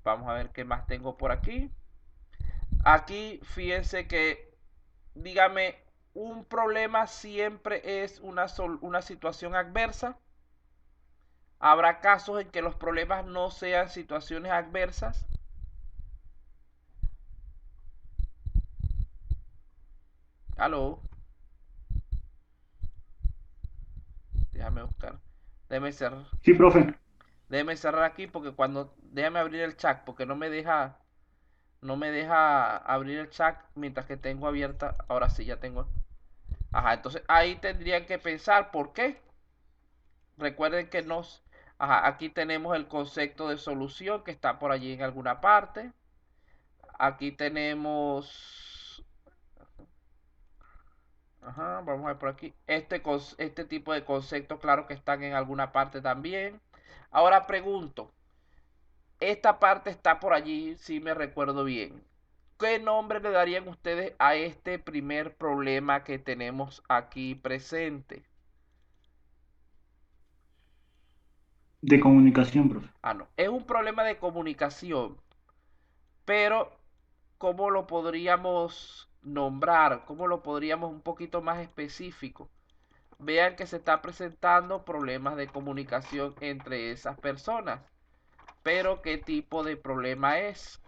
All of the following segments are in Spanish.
Vamos a ver qué más tengo por aquí. Aquí fíjense que, dígame, un problema siempre es una situación adversa. Habrá casos en que los problemas no sean situaciones adversas. Aló, déjame buscar. Déjame cerrar. Sí, profe. Déjame cerrar aquí porque déjame abrir el chat porque no me deja abrir el chat mientras que tengo abierta. Ahora sí, ya tengo. Ajá, entonces ahí tendrían que pensar por qué. Recuerden que aquí tenemos el concepto de solución que está por allí en alguna parte. Aquí tenemos, ajá, vamos a ver por aquí, este tipo de conceptos, claro que están en alguna parte también. Ahora pregunto, esta parte está por allí, si me recuerdo bien. ¿Qué nombre le darían ustedes a este primer problema que tenemos aquí presente? De comunicación, profe. Ah, no, es un problema de comunicación, pero ¿cómo lo podríamos nombrar? ¿Cómo lo podríamos un poquito más específico? Vean que se está presentando problemas de comunicación entre esas personas, pero ¿qué tipo de problema es?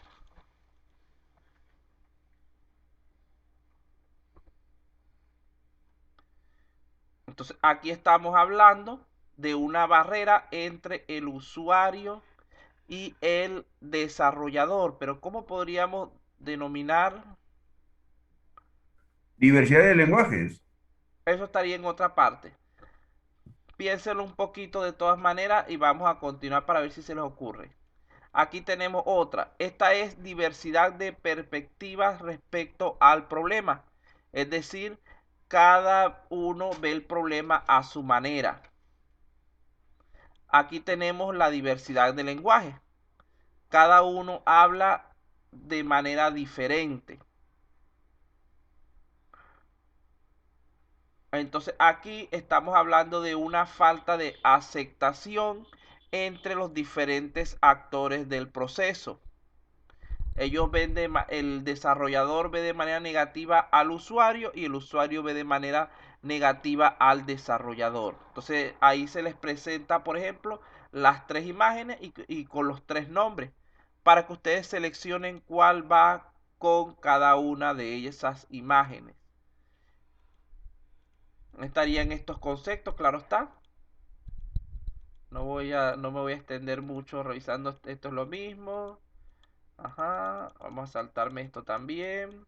Entonces aquí estamos hablando de una barrera entre el usuario y el desarrollador, pero ¿cómo podríamos denominar? Diversidad de lenguajes. Eso estaría en otra parte. Piénsenlo un poquito de todas maneras y vamos a continuar para ver si se les ocurre. Aquí tenemos otra. Esta es diversidad de perspectivas respecto al problema. Es decir, cada uno ve el problema a su manera. Aquí tenemos la diversidad de lenguaje. Cada uno habla de manera diferente. Entonces aquí estamos hablando de una falta de aceptación entre los diferentes actores del proceso. El desarrollador ve de manera negativa al usuario y el usuario ve de manera negativa al desarrollador. Entonces ahí se les presenta, por ejemplo, las tres imágenes y con los tres nombres para que ustedes seleccionen cuál va con cada una de esas imágenes. Estarían estos conceptos, claro está. No me voy a extender mucho revisando. Esto es lo mismo. Ajá, vamos a saltarme esto también.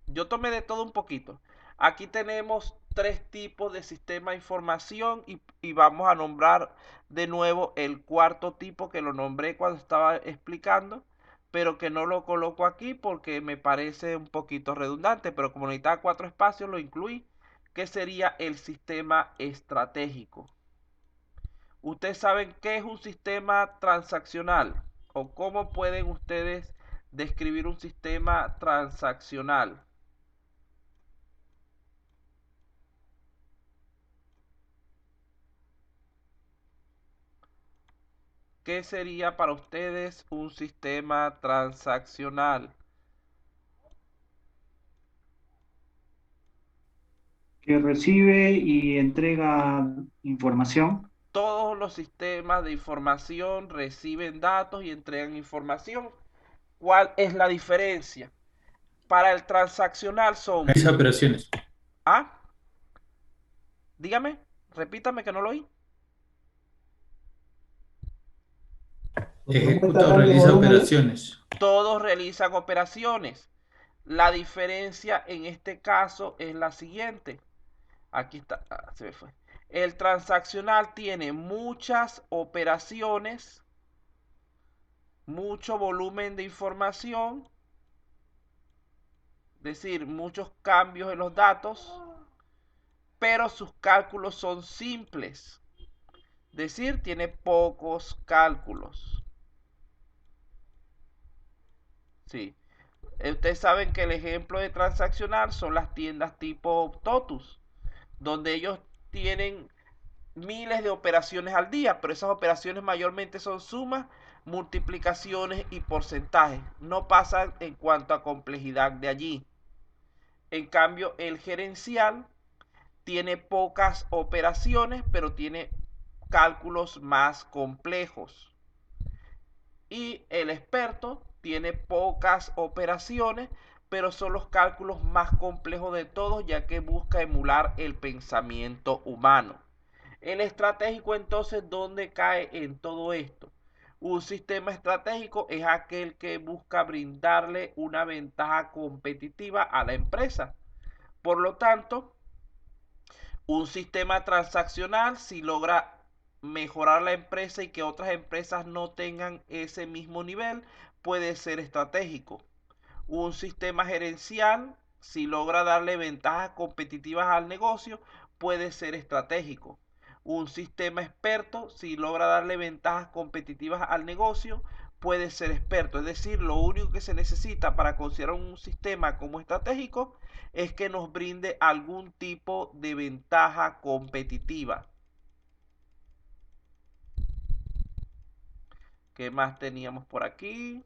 Yo tomé de todo un poquito. Aquí tenemos tres tipos de sistema de información y vamos a nombrar de nuevo el cuarto tipo que lo nombré cuando estaba explicando, pero que no lo coloco aquí porque me parece un poquito redundante, pero como necesitaba cuatro espacios lo incluí, que sería el sistema estratégico. ¿Ustedes saben qué es un sistema transaccional? ¿O cómo pueden ustedes describir un sistema transaccional? ¿Qué sería para ustedes un sistema transaccional? Que recibe y entrega información. Todos los sistemas de información reciben datos y entregan información. ¿Cuál es la diferencia? Para el transaccional son... Realiza operaciones. Ah, dígame, repítame que no lo oí. Ejecuta o realiza operaciones. Todos realizan operaciones. La diferencia en este caso es la siguiente. Aquí está, se me fue. El transaccional tiene muchas operaciones, mucho volumen de información, es decir, muchos cambios en los datos, pero sus cálculos son simples, es decir, tiene pocos cálculos. Sí. Ustedes saben que el ejemplo de transaccional son las tiendas tipo Totus, donde ellos tienen miles de operaciones al día, pero esas operaciones mayormente son sumas multiplicaciones y porcentajes. No pasan en cuanto a complejidad de allí. En cambio, el gerencial tiene pocas operaciones, pero tiene cálculos más complejos. Y el experto tiene pocas operaciones, pero son los cálculos más complejos de todos, ya que busca emular el pensamiento humano. El estratégico, entonces, ¿dónde cae en todo esto? Un sistema estratégico es aquel que busca brindarle una ventaja competitiva a la empresa. Por lo tanto, un sistema transaccional, si logra mejorar la empresa y que otras empresas no tengan ese mismo nivel, puede ser estratégico. Un sistema gerencial, si logra darle ventajas competitivas al negocio, puede ser estratégico. Un sistema experto, si logra darle ventajas competitivas al negocio, puede ser experto. Es decir, lo único que se necesita para considerar un sistema como estratégico es que nos brinde algún tipo de ventaja competitiva. ¿Qué más teníamos por aquí?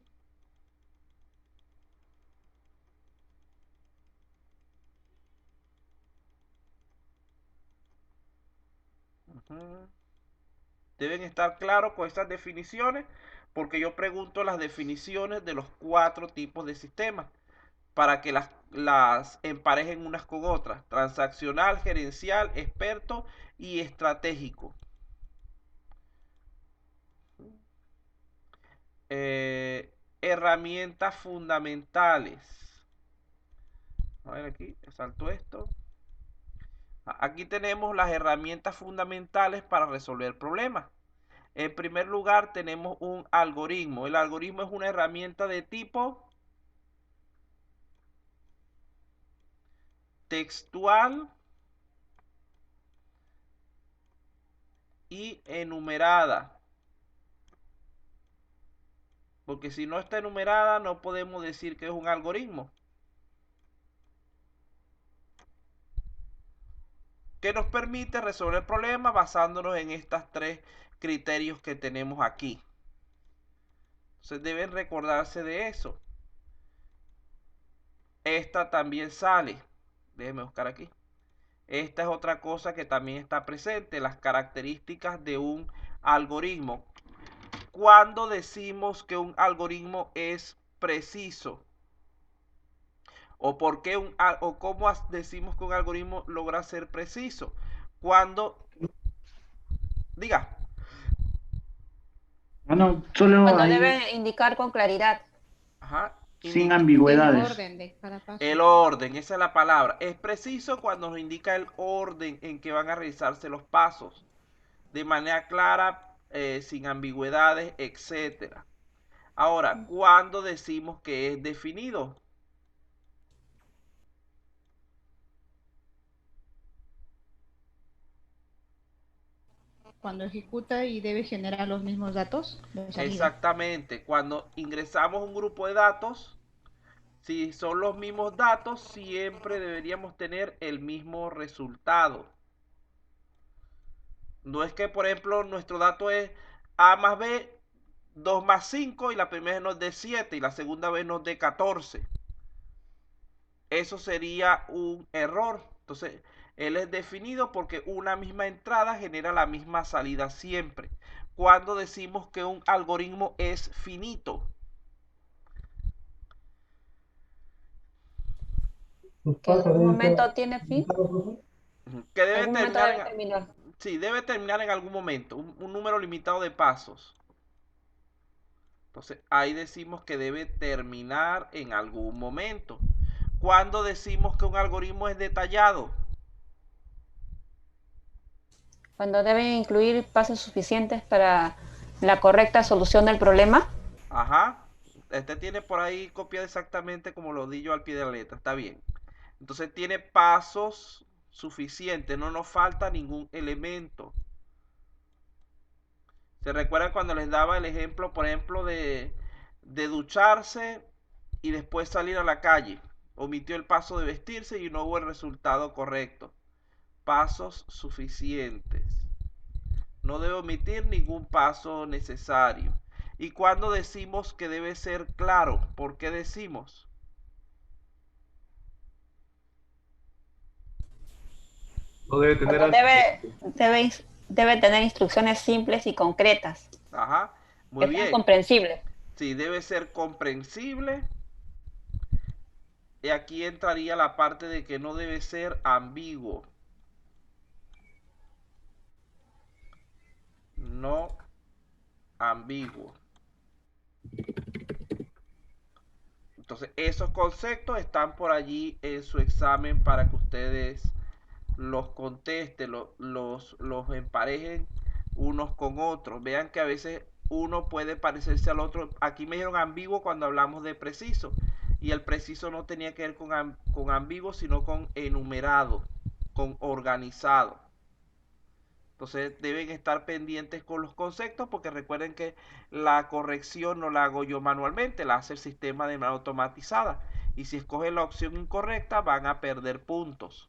Deben estar claros con estas definiciones, porque yo pregunto las definiciones de los 4 tipos de sistemas para que las emparejen unas con otras: transaccional, gerencial, experto y estratégico. Herramientas fundamentales. A ver, aquí salto esto. Aquí tenemos las herramientas fundamentales para resolver problemas. En primer lugar, tenemos un algoritmo. El algoritmo es una herramienta de tipo textual y enumerada. Porque si no está enumerada, no podemos decir que es un algoritmo. Que nos permite resolver el problema basándonos en estos 3 criterios que tenemos aquí. Entonces deben recordarse de eso. Esta también sale. Déjenme buscar aquí. Esta es otra cosa que también está presente, las características de un algoritmo. ¿Cuándo decimos que un algoritmo es preciso? ¿O por qué o cómo decimos que un algoritmo logra ser preciso? Cuando, diga. Bueno, solo Cuando ahí, debe indicar con claridad. Ajá, sin indica El ambigüedades. orden de cada paso. el orden, esa es la palabra. Es preciso cuando nos indica el orden en que van a realizarse los pasos, de manera clara, sin ambigüedades, etcétera. Ahora, ¿cuándo decimos que es definido? Cuando ejecuta y debe generar los mismos datos de salida. Exactamente, cuando ingresamos un grupo de datos, si son los mismos datos, siempre deberíamos tener el mismo resultado. No es que, por ejemplo, nuestro dato es A más B, 2 más 5, y la primera vez nos dé 7 y la segunda vez nos dé 14. Eso sería un error. Entonces, él es definido porque una misma entrada genera la misma salida siempre. Cuando decimos que un algoritmo es finito. Que en algún momento tiene fin. Que En debe algún momento terminar debe terminar. sí, debe terminar en algún momento. Un número limitado de pasos. Entonces, ahí decimos que debe terminar en algún momento. Cuando decimos que un algoritmo es detallado. Cuando debe incluir pasos suficientes para la correcta solución del problema. Ajá. Este tiene por ahí copiado exactamente como lo di yo al pie de la letra. Está bien. Entonces tiene pasos suficientes. No nos falta ningún elemento. ¿Se recuerdan cuando les daba el ejemplo, por ejemplo, de ducharse y después salir a la calle? Omitió el paso de vestirse y no hubo el resultado correcto. Pasos suficientes. No debe omitir ningún paso necesario. Y cuando decimos que debe ser claro, ¿por qué decimos? No debe tener Cuando debe tener instrucciones simples y concretas, Ajá, muy que sean bien. comprensibles. Sí, debe ser comprensible. Y aquí entraría la parte de que no debe ser ambiguo. No ambiguo. Entonces, esos conceptos están por allí en su examen para que ustedes los contesten, los emparejen unos con otros. Vean que a veces uno puede parecerse al otro. Aquí me dijeron ambiguo cuando hablamos de preciso. Y el preciso no tenía que ver con ambiguo, sino con enumerado, con organizado. Entonces deben estar pendientes con los conceptos porque recuerden que la corrección no la hago yo manualmente, la hace el sistema de manera automatizada. Y si escogen la opción incorrecta van a perder puntos.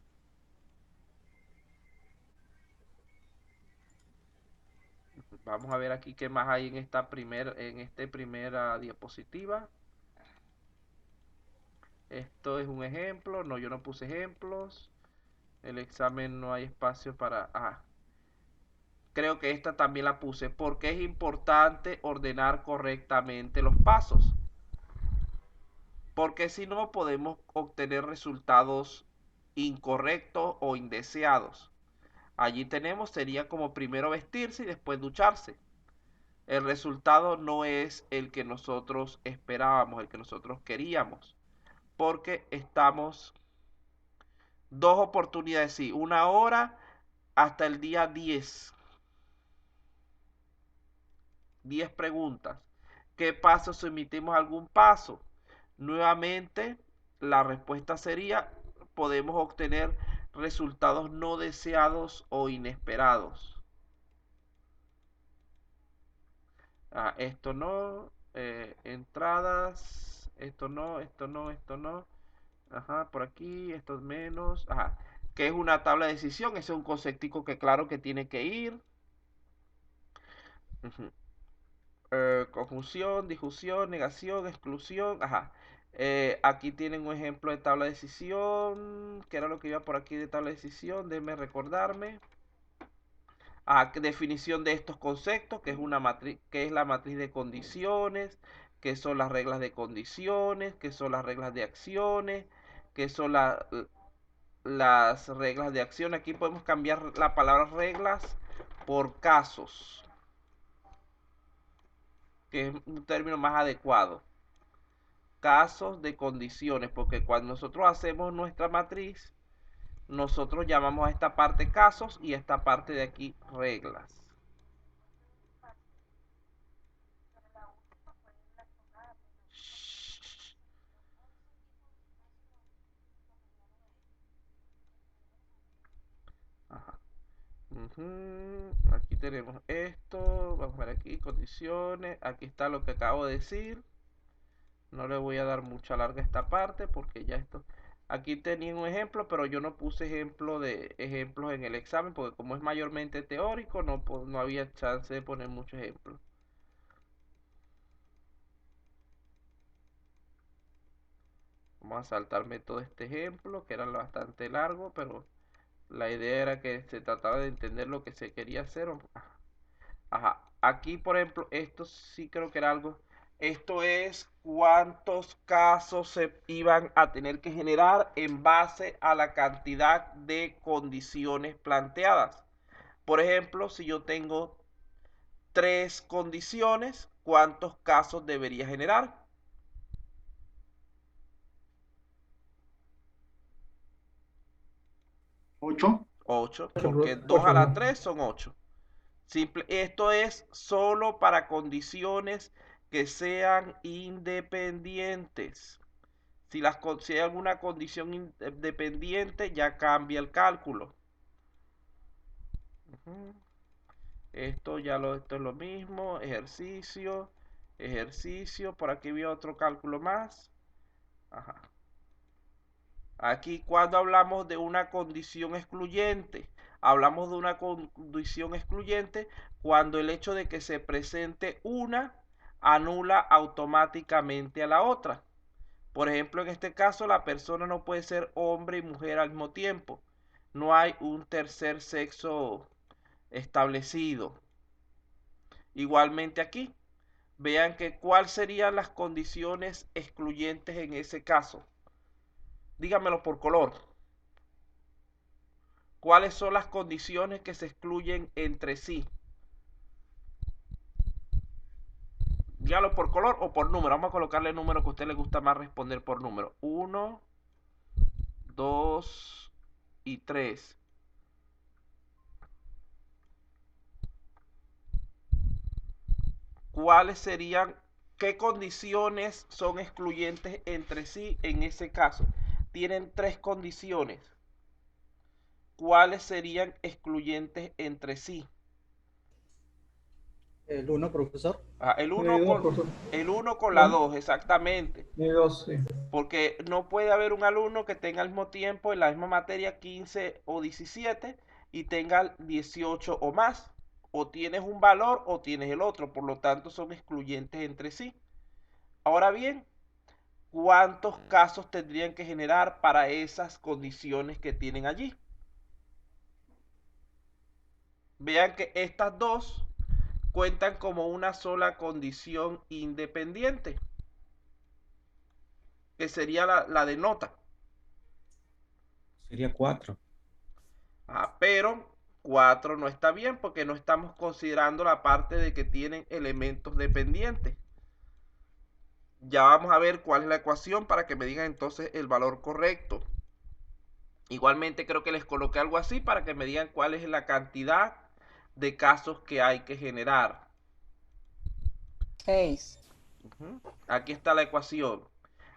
Vamos a ver aquí qué más hay en esta primera diapositiva. Esto es un ejemplo. No, yo no puse ejemplos. El examen no hay espacio para... creo que esta también la puse. Porque es importante ordenar correctamente los pasos. Porque si no podemos obtener resultados incorrectos o indeseados. Allí tenemos, sería como primero vestirse y después ducharse. El resultado no es el que nosotros esperábamos, el que nosotros queríamos, porque estamos dos oportunidades, sí, una hora hasta el día 10. 10 preguntas. ¿Qué paso si omitimos algún paso? Nuevamente, la respuesta sería, podemos obtener resultados no deseados o inesperados. Esto no, entradas, esto no, esto no, esto no. Ajá, por aquí, esto es menos. Ajá, que es una tabla de decisión, ese es un conceptico que claro que tiene que ir. Ujú. Conjunción, difusión, negación, exclusión. Ajá. Aquí tienen un ejemplo de tabla de decisión. ¿Qué era lo que iba por aquí de tabla de decisión? Déjenme recordarme. Definición de estos conceptos, que es una matriz, que es la matriz de condiciones, que son las reglas de condiciones, que son las reglas de acciones, que son las reglas de acción. Aquí podemos cambiar la palabra reglas por casos, que es un término más adecuado. Casos de condiciones, porque cuando nosotros hacemos nuestra matriz, nosotros llamamos a esta parte casos y a esta parte de aquí reglas. Ajá. Aquí tenemos esto. Vamos a ver aquí, condiciones. Aquí está lo que acabo de decir. No le voy a dar mucha larga a esta parte porque ya esto... Aquí tenía un ejemplo, pero yo no puse ejemplos en el examen porque como es mayormente teórico, no había chance de poner muchos ejemplos. Vamos a saltarme todo este ejemplo, que era bastante largo, pero la idea era que se trataba de entender lo que se quería hacer. Ajá. Aquí, por ejemplo, esto sí creo que era algo. Esto es cuántos casos se iban a tener que generar en base a la cantidad de condiciones planteadas. Por ejemplo, si yo tengo 3 condiciones, ¿cuántos casos debería generar? 8. 8, porque 2 a la 3 son 8. Esto es solo para condiciones que sean independientes. Si hay alguna condición independiente, ya cambia el cálculo. Esto es lo mismo. Ejercicio. Por aquí había otro cálculo más. Ajá. Aquí cuando hablamos de una condición excluyente, hablamos de una condición excluyente cuando el hecho de que se presente una anula automáticamente a la otra. Por ejemplo, en este caso, la persona no puede ser hombre y mujer al mismo tiempo. No hay un tercer sexo establecido. Igualmente aquí, vean que cuáles serían las condiciones excluyentes en ese caso. Dígamelo por color. ¿Cuáles son las condiciones que se excluyen entre sí? Dígalo por color o por número. Vamos a colocarle el número que a usted le gusta más responder por número. 1, 2 y 3. ¿Cuáles serían, qué condiciones son excluyentes entre sí en ese caso? Tienen tres condiciones. ¿Cuáles serían excluyentes entre sí? El uno, profesor. El Hay 1 dos, con, profesor. el 1 con la 2, exactamente. Hay dos, sí. Porque no puede haber un alumno que tenga al mismo tiempo en la misma materia 15 o 17 y tenga 18 o más. O tienes un valor o tienes el otro. Por lo tanto, son excluyentes entre sí. Ahora bien, ¿cuántos casos tendrían que generar para esas condiciones que tienen allí? Vean que estas dos cuentan como una sola condición independiente, que sería la de nota. Sería 4. Pero 4 no está bien porque no estamos considerando la parte de que tienen elementos dependientes. Ya vamos a ver cuál es la ecuación para que me digan entonces el valor correcto. Igualmente creo que les coloqué algo así para que me digan cuál es la cantidad de casos que hay que generar. 6. Aquí está la ecuación.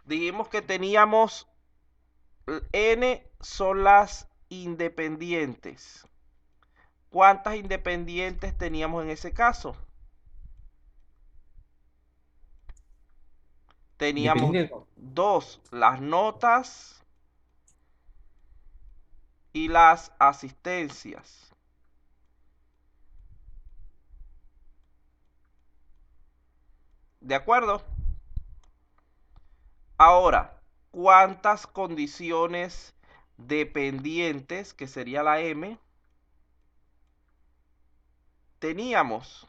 Dijimos que teníamos n son las independientes. ¿Cuántas independientes teníamos en ese caso? Teníamos dos, las notas y las asistencias. ¿De acuerdo? Ahora, ¿cuántas condiciones dependientes, que sería la M, teníamos?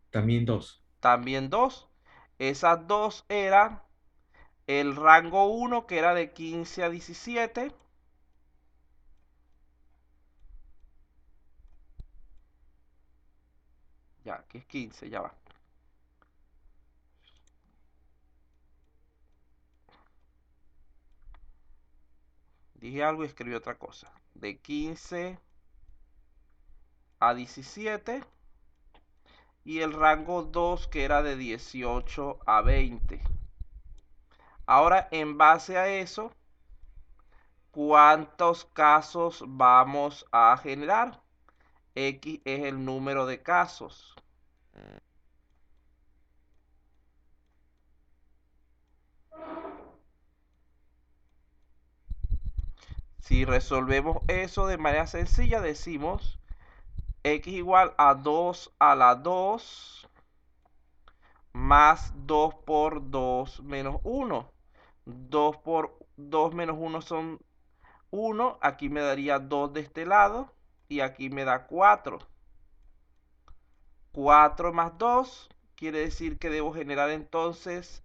También 2. También dos. Esas dos eran el rango 1, que era de 15 a 17. Ya, aquí es 15, ya va. Dije algo y escribí otra cosa. De 15 a 17. Y el rango 2, que era de 18 a 20. Ahora, en base a eso, ¿cuántos casos vamos a generar? X es el número de casos. Si resolvemos eso de manera sencilla, decimos X igual a 2 a la 2 más 2 por 2 menos 1. 2 por 2 menos 1 son 1. Aquí me daría 2 de este lado y aquí me da 4. 4 más 2 quiere decir que debo generar entonces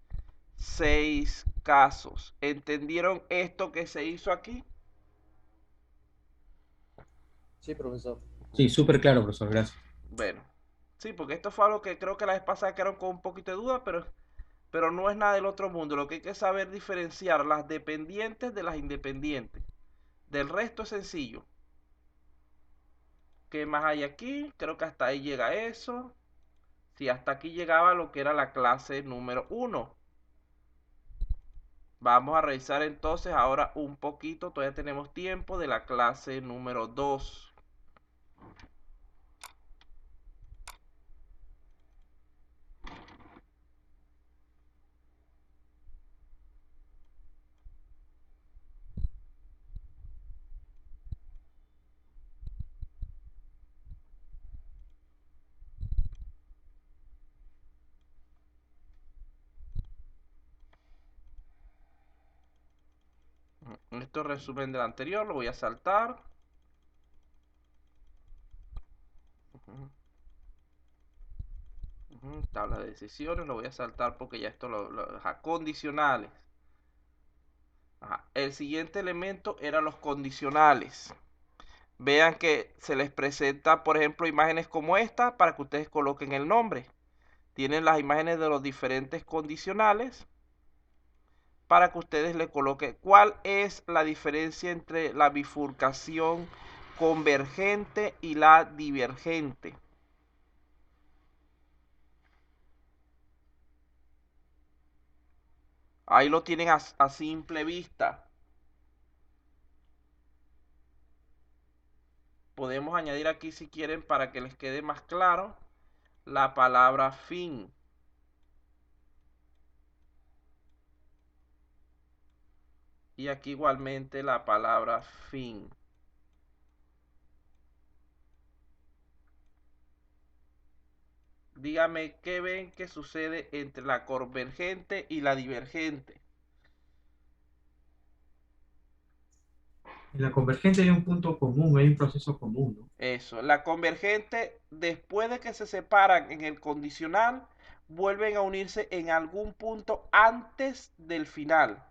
6 casos. ¿Entendieron esto que se hizo aquí? Sí, profesor. Sí, súper claro, profesor. Gracias. Bueno, sí, porque esto fue algo que creo que la vez pasada quedaron con un poquito de duda, pero no es nada del otro mundo. Lo que hay que saber diferenciar las dependientes de las independientes. Del resto es sencillo. ¿Qué más hay aquí? Creo que hasta ahí llega eso. Sí, hasta aquí llegaba lo que era la clase número 1. Vamos a revisar entonces ahora un poquito, todavía tenemos tiempo, de la clase número 2. Esto es resumen del anterior, lo voy a saltar. Tabla de decisiones, lo voy a saltar porque ya esto ajá, condicionales. Ajá. El siguiente elemento era los condicionales. Vean que se les presenta, por ejemplo, imágenes como esta para que ustedes coloquen el nombre. Tienen las imágenes de los diferentes condicionales para que ustedes le coloquen cuál es la diferencia entre la bifurcación convergente y la divergente. Ahí lo tienen a simple vista. Podemos añadir aquí si quieren para que les quede más claro la palabra fin. Y aquí igualmente la palabra fin. Dígame qué ven que sucede entre la convergente y la divergente. En la convergente hay un punto común, hay un proceso común, ¿no? Eso, la convergente, después de que se separan en el condicional, vuelven a unirse en algún punto antes del final.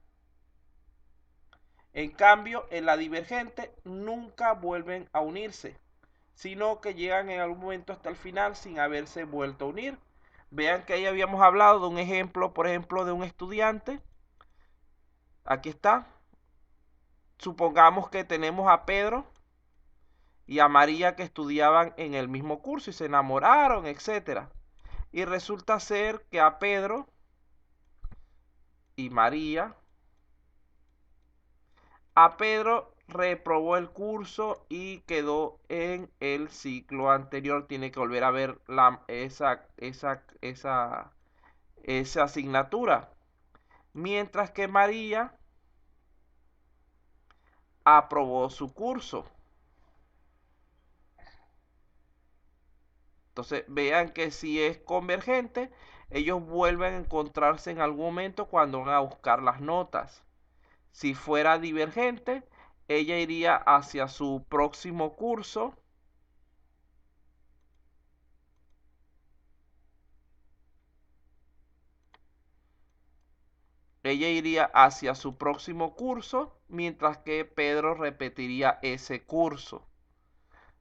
En cambio, en la divergente nunca vuelven a unirse, sino que llegan en algún momento hasta el final sin haberse vuelto a unir. Vean que ahí habíamos hablado de un ejemplo, por ejemplo, de un estudiante. Aquí está. Supongamos que tenemos a Pedro y a María que estudiaban en el mismo curso y se enamoraron, etc. Y resulta ser que a Pedro y María, a Pedro reprobó el curso y quedó en el ciclo anterior. Tiene que volver a ver esa asignatura. Mientras que María aprobó su curso. Entonces vean que si es convergente, ellos vuelven a encontrarse en algún momento cuando van a buscar las notas. Si fuera divergente, ella iría hacia su próximo curso. Ella iría hacia su próximo curso, mientras que Pedro repetiría ese curso.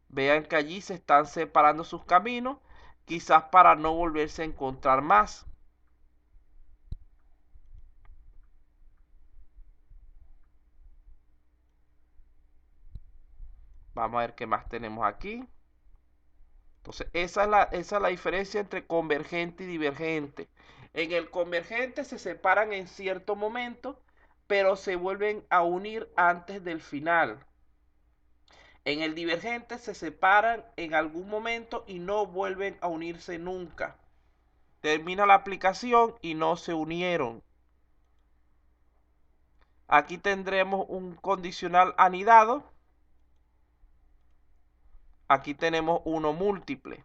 Vean que allí se están separando sus caminos, quizás para no volverse a encontrar más. Vamos a ver qué más tenemos aquí. Entonces, esa es la diferencia entre convergente y divergente. En el convergente se separan en cierto momento, pero se vuelven a unir antes del final. En el divergente se separan en algún momento y no vuelven a unirse nunca. Termina la aplicación y no se unieron. Aquí tendremos un condicional anidado. Aquí tenemos uno múltiple.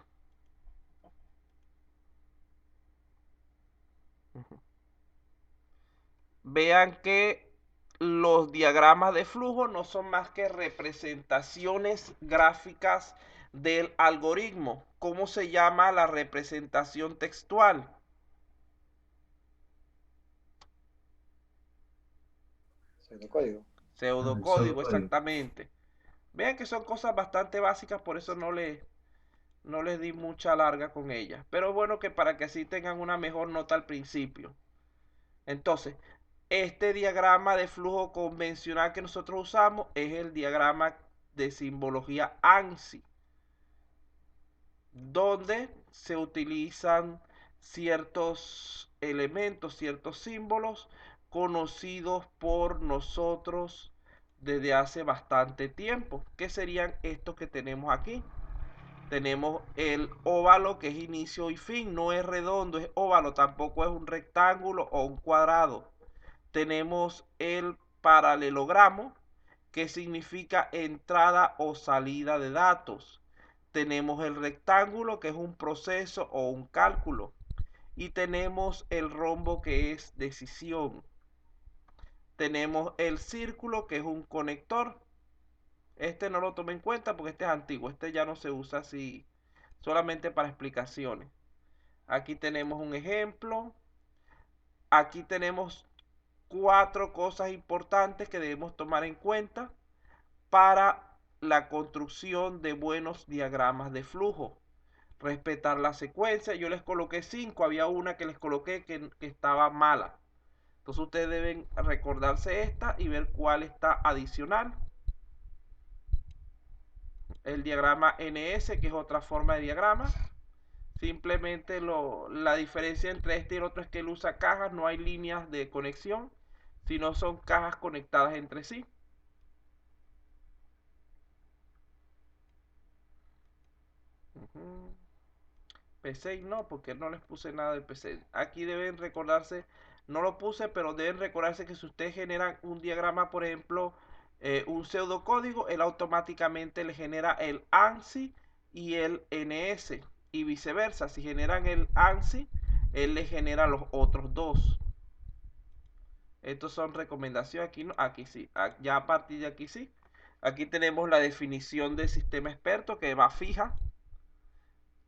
Vean que los diagramas de flujo no son más que representaciones gráficas del algoritmo. ¿Cómo se llama la representación textual? Pseudocódigo. Pseudocódigo, exactamente. Vean que son cosas bastante básicas, por eso no les di mucha larga con ellas. Pero bueno, que para que así tengan una mejor nota al principio. Entonces, este diagrama de flujo convencional que nosotros usamos es el diagrama de simbología ANSI, donde se utilizan ciertos elementos, ciertos símbolos conocidos por nosotros desde hace bastante tiempo, que serían estos que tenemos aquí. Tenemos el óvalo, que es inicio y fin, no es redondo, es óvalo, tampoco es un rectángulo o un cuadrado. Tenemos el paralelogramo, que significa entrada o salida de datos. Tenemos el rectángulo, que es un proceso o un cálculo. Y tenemos el rombo, que es decisión. tenemos el círculo, que es un conector. Este no lo tomé en cuenta porque este es antiguo. Este ya no se usa así, solamente para explicaciones. Aquí tenemos un ejemplo. Aquí tenemos 4 cosas importantes que debemos tomar en cuenta para la construcción de buenos diagramas de flujo. Respetar la secuencia. Yo les coloqué 5, había una que les coloqué que estaba mala. Entonces ustedes deben recordarse esta y ver cuál está adicional. El diagrama NS, que es otra forma de diagrama. Simplemente la diferencia entre este y el otro es que él usa cajas, no hay líneas de conexión, sino son cajas conectadas entre sí. P6 no, porque no les puse nada de P6. Aquí deben recordarse, no lo puse, pero deben recordarse que si ustedes generan un diagrama, por ejemplo, un pseudocódigo, él automáticamente le genera el ANSI y el NS, y viceversa. Si generan el ANSI, él le genera los otros dos. Estos son recomendaciones. Aquí no, aquí sí. Ya a partir de aquí sí. Aquí tenemos la definición de sistema experto, que va fija.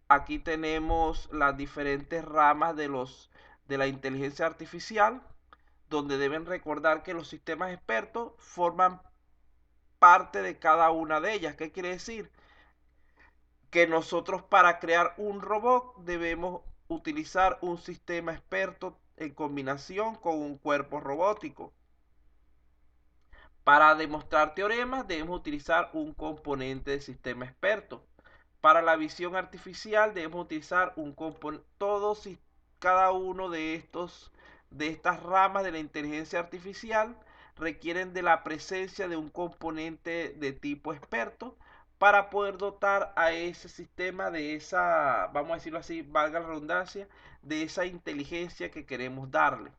Aquí tenemos las diferentes ramas de la inteligencia artificial, donde deben recordar que los sistemas expertos forman parte de cada una de ellas. ¿Qué quiere decir? Que nosotros, para crear un robot, debemos utilizar un sistema experto en combinación con un cuerpo robótico. Para demostrar teoremas debemos utilizar un componente del sistema experto. Para la visión artificial debemos utilizar un componente. Todos y cada uno de estas ramas de la inteligencia artificial requieren de la presencia de un componente de tipo experto para poder dotar a ese sistema de esa, vamos a decirlo así, valga la redundancia, de esa inteligencia que queremos darle.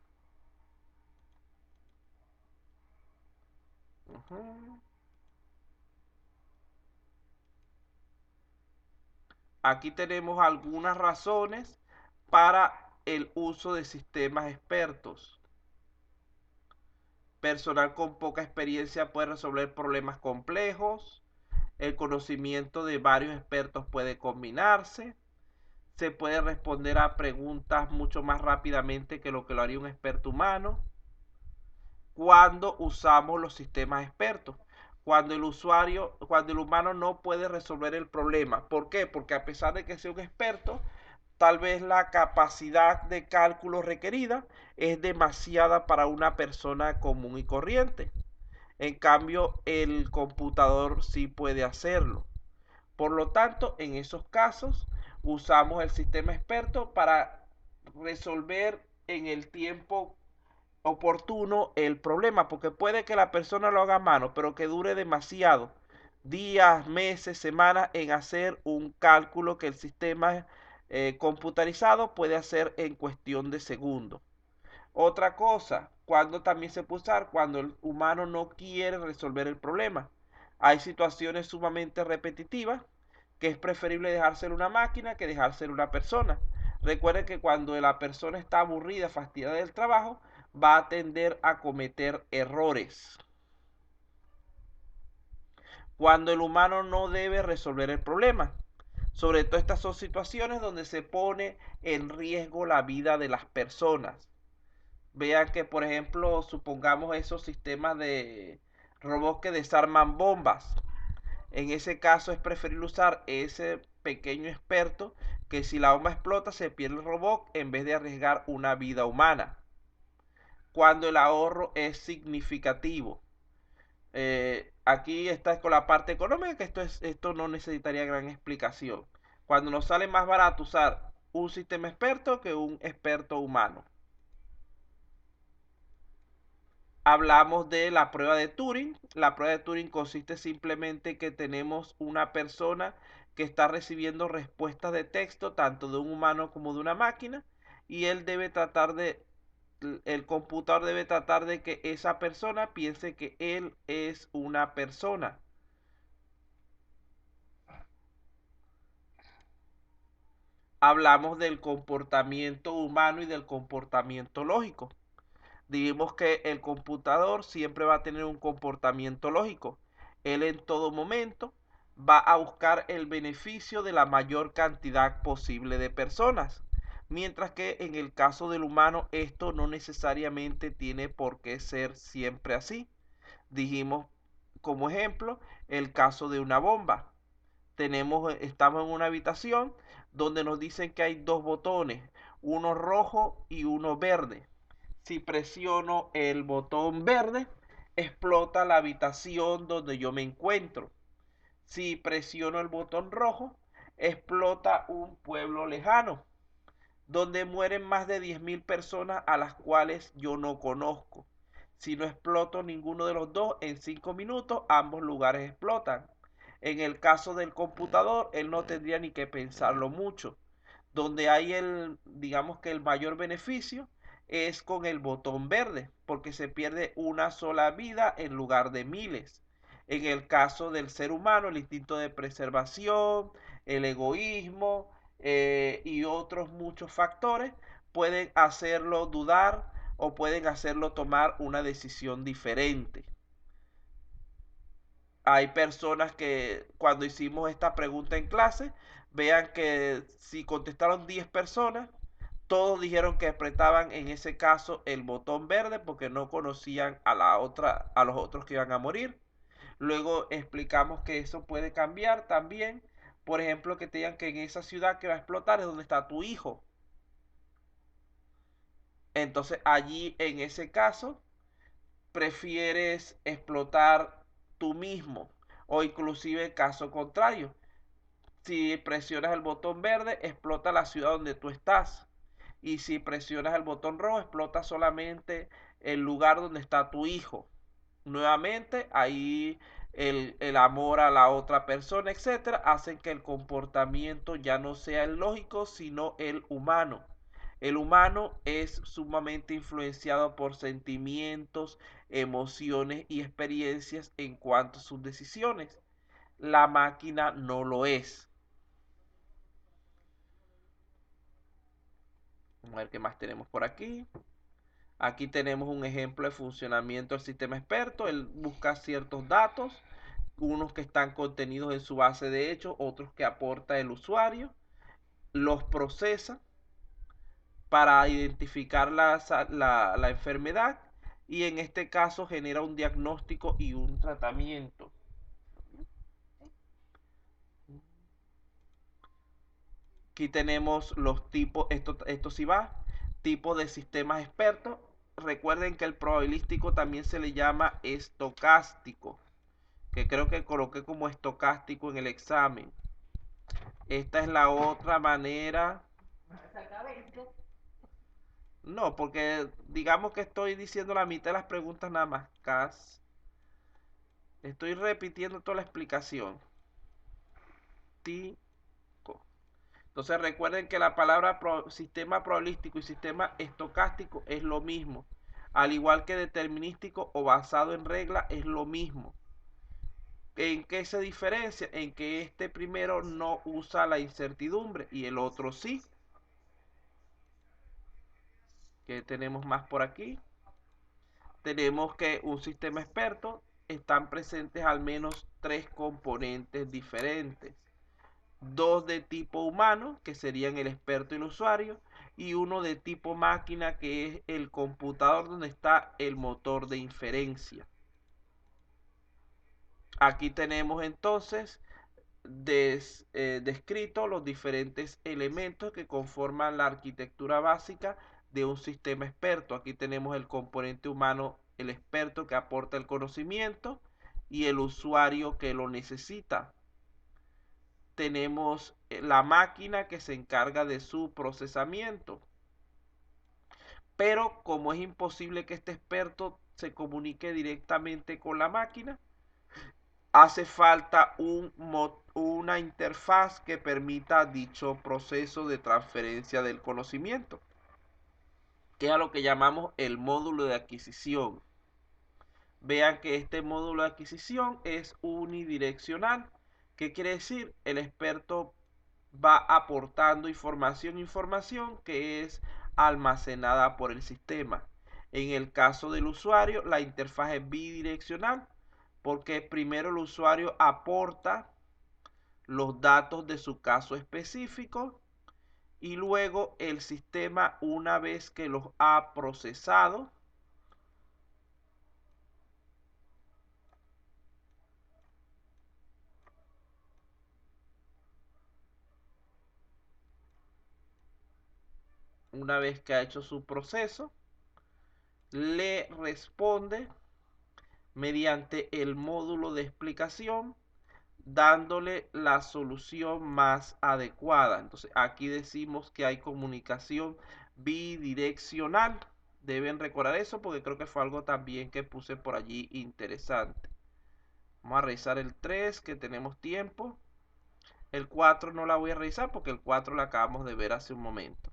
Aquí tenemos algunas razones para el uso de sistemas expertos. Personal con poca experiencia puede resolver problemas complejos. El conocimiento de varios expertos puede combinarse. Se puede responder a preguntas mucho más rápidamente que lo haría un experto humano. Cuando usamos los sistemas expertos, cuando el humano no puede resolver el problema. ¿Por qué? Porque a pesar de que sea un experto, tal vez la capacidad de cálculo requerida es demasiada para una persona común y corriente. En cambio, el computador sí puede hacerlo. Por lo tanto, en esos casos, usamos el sistema experto para resolver en el tiempo oportuno el problema, porque puede que la persona lo haga a mano, pero que dure demasiado, días, meses, semanas, en hacer un cálculo que el sistema computarizado puede hacer en cuestión de segundos. Otra cosa, cuando también se puede usar, cuando el humano no quiere resolver el problema. Hay situaciones sumamente repetitivas que es preferible dejárselo a una máquina que dejárselo a una persona. Recuerden que cuando la persona está aburrida, fastidiada del trabajo, va a tender a cometer errores. Cuando el humano no debe resolver el problema. Sobre todo estas son situaciones donde se pone en riesgo la vida de las personas. Vean que, por ejemplo, supongamos esos sistemas de robots que desarman bombas. En ese caso es preferible usar ese pequeño experto, que si la bomba explota se pierde el robot, en vez de arriesgar una vida humana. Cuando el ahorro es significativo. Aquí está con la parte económica, que esto no necesitaría gran explicación. Cuando nos sale más barato usar un sistema experto que un experto humano. Hablamos de la prueba de Turing. La prueba de Turing consiste simplemente que tenemos una persona que está recibiendo respuestas de texto tanto de un humano como de una máquina, y el computador debe tratar de que esa persona piense que él es una persona. Hablamos del comportamiento humano y del comportamiento lógico. Dijimos que el computador siempre va a tener un comportamiento lógico. Él en todo momento va a buscar el beneficio de la mayor cantidad posible de personas. Mientras que en el caso del humano esto no necesariamente tiene por qué ser siempre así. Dijimos como ejemplo el caso de una bomba. Estamos en una habitación donde nos dicen que hay dos botones, uno rojo y uno verde. Si presiono el botón verde, explota la habitación donde yo me encuentro. Si presiono el botón rojo, explota un pueblo lejano, donde mueren más de 10.000 personas a las cuales yo no conozco. Si no exploto ninguno de los dos, en 5 minutos ambos lugares explotan. En el caso del computador, él no tendría ni que pensarlo mucho. Donde hay digamos que el mayor beneficio es con el botón verde, porque se pierde una sola vida en lugar de miles. En el caso del ser humano, el instinto de preservación, el egoísmo y otros muchos factores pueden hacerlo dudar o pueden hacerlo tomar una decisión diferente. Hay personas que cuando hicimos esta pregunta en clase, vean que si contestaron 10 personas, todos dijeron que apretaban en ese caso el botón verde porque no conocían a los otros que iban a morir. Luego explicamos que eso puede cambiar también. Por ejemplo, que te digan que en esa ciudad que va a explotar es donde está tu hijo. Entonces allí en ese caso prefieres explotar tú mismo, o inclusive caso contrario, si presionas el botón verde explota la ciudad donde tú estás, y si presionas el botón rojo explota solamente el lugar donde está tu hijo. Nuevamente ahí el amor a la otra persona, etcétera, hacen que el comportamiento ya no sea el lógico sino el humano. El humano es sumamente influenciado por sentimientos, emociones y experiencias en cuanto a sus decisiones. La máquina no lo es. Vamos a ver qué más tenemos por aquí. Aquí tenemos un ejemplo de funcionamiento del sistema experto. Él busca ciertos datos, unos que están contenidos en su base de hechos, otros que aporta el usuario, los procesa para identificar la enfermedad y en este caso genera un diagnóstico y un tratamiento. Aquí tenemos los tipos, esto sí va, tipos de sistemas expertos. Recuerden que el probabilístico también se le llama estocástico, que creo que coloqué como estocástico en el examen. Esta es la otra manera. No, porque digamos que estoy diciendo la mitad de las preguntas nada más. Estoy repitiendo toda la explicación. Entonces recuerden que la palabra sistema probabilístico y sistema estocástico es lo mismo. Al igual que determinístico o basado en regla es lo mismo. ¿En qué se diferencia? En que este primero no usa la incertidumbre y el otro sí. ¿Qué tenemos más por aquí? Tenemos que un sistema experto están presentes al menos 3 componentes diferentes. 2 de tipo humano, que serían el experto y el usuario, y uno de tipo máquina, que es el computador donde está el motor de inferencia. Aquí tenemos entonces descrito los diferentes elementos que conforman la arquitectura básica de un sistema experto. Aquí tenemos el componente humano, el experto que aporta el conocimiento y el usuario que lo necesita. Tenemos la máquina que se encarga de su procesamiento. Pero como es imposible que este experto se comunique directamente con la máquina, hace falta una interfaz que permita dicho proceso de transferencia del conocimiento, que es a lo que llamamos el módulo de adquisición. Vean que este módulo de adquisición es unidireccional. ¿Qué quiere decir? El experto va aportando información que es almacenada por el sistema. En el caso del usuario, la interfaz es bidireccional porque primero el usuario aporta los datos de su caso específico y luego el sistema, una vez que los ha procesado, una vez que ha hecho su proceso, le responde mediante el módulo de explicación, dándole la solución más adecuada. Entonces aquí decimos que hay comunicación bidireccional. Deben recordar eso porque creo que fue algo también que puse por allí interesante. Vamos a revisar el 3, que tenemos tiempo. El 4 no la voy a revisar porque el 4 la acabamos de ver hace un momento.